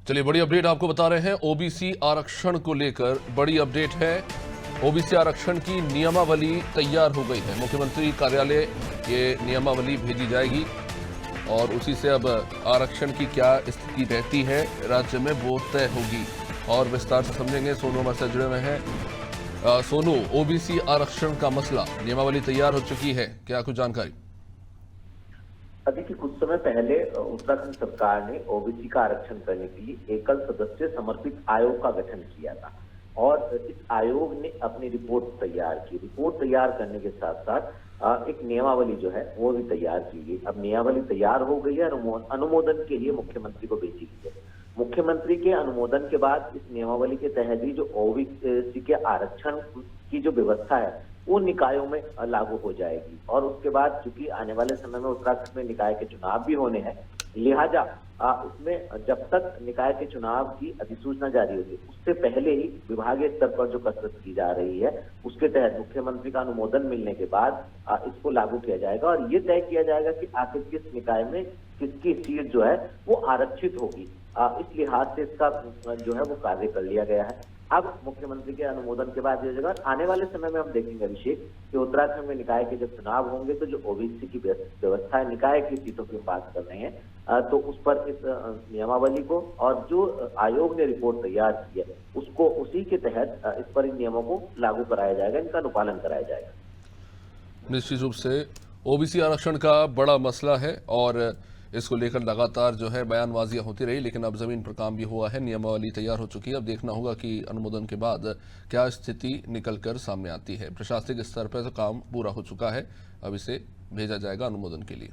चलिए बड़ी अपडेट आपको बता रहे हैं। ओबीसी आरक्षण को लेकर बड़ी अपडेट है। ओबीसी आरक्षण की नियमावली तैयार हो गई है। मुख्यमंत्री कार्यालय ये नियमावली भेजी जाएगी और उसी से अब आरक्षण की क्या स्थिति रहती है राज्य में वो तय होगी। और विस्तार से समझेंगे। सोनू हमारे साथ जुड़े हुए हैं। सोनू, ओबीसी आरक्षण का मसला, नियमावली तैयार हो चुकी है, क्या कुछ जानकारी? देखिए, कुछ समय पहले उत्तराखंड सरकार ने ओबीसी का आरक्षण करने के लिए एकल सदस्य समर्पित आयोग का गठन किया था और इस आयोग ने अपनी रिपोर्ट तैयार की। रिपोर्ट तैयार करने के साथ साथ एक नियमावली जो है वो भी तैयार की गई। अब नियमावली तैयार हो गई है, अनुमोदन के लिए मुख्यमंत्री को भेजी गई है। मुख्यमंत्री के अनुमोदन के बाद इस नियमावली के तहत ही जो ओबीसी के आरक्षण की जो व्यवस्था है वो निकायों में लागू हो जाएगी। और उसके बाद चूंकि आने वाले समय में उत्तराखंड में निकाय के चुनाव भी होने हैं, लिहाजा उसमें जब तक निकाय के चुनाव की अधिसूचना जारी होगी उससे पहले ही विभागीय स्तर पर जो कसरत की जा रही है उसके तहत मुख्यमंत्री का अनुमोदन मिलने के बाद इसको लागू किया जाएगा और ये तय किया जाएगा कि आखिर किस निकाय में किसकी सीट जो है वो आरक्षित होगी। इस लिहाज से इसका जो है वो कार्य कर लिया गया है। अब मुख्यमंत्री के अनुमोदन के बाद ये जगह आने वाले समय में हम देखेंगे अभिषेक कि उत्तराखंड में निकाय के जब चुनाव होंगे तो जो ओबीसी की व्यवस्था है, निकाय की सीटों की बात कर रहे हैं, तो उस पर इस नियमावली को और जो आयोग ने रिपोर्ट तैयार की है उसको उसी के तहत इस पर इन नियमों को लागू कराया जाएगा, इनका अनुपालन कराया जाएगा। निश्चित रूप से ओबीसी आरक्षण का बड़ा मसला है और इसको लेकर लगातार जो है बयानबाजियां होती रही, लेकिन अब जमीन पर काम भी हुआ है, नियमावली तैयार हो चुकी है। अब देखना होगा कि अनुमोदन के बाद क्या स्थिति निकलकर सामने आती है। प्रशासनिक स्तर पर तो काम पूरा हो चुका है, अब इसे भेजा जाएगा अनुमोदन के लिए।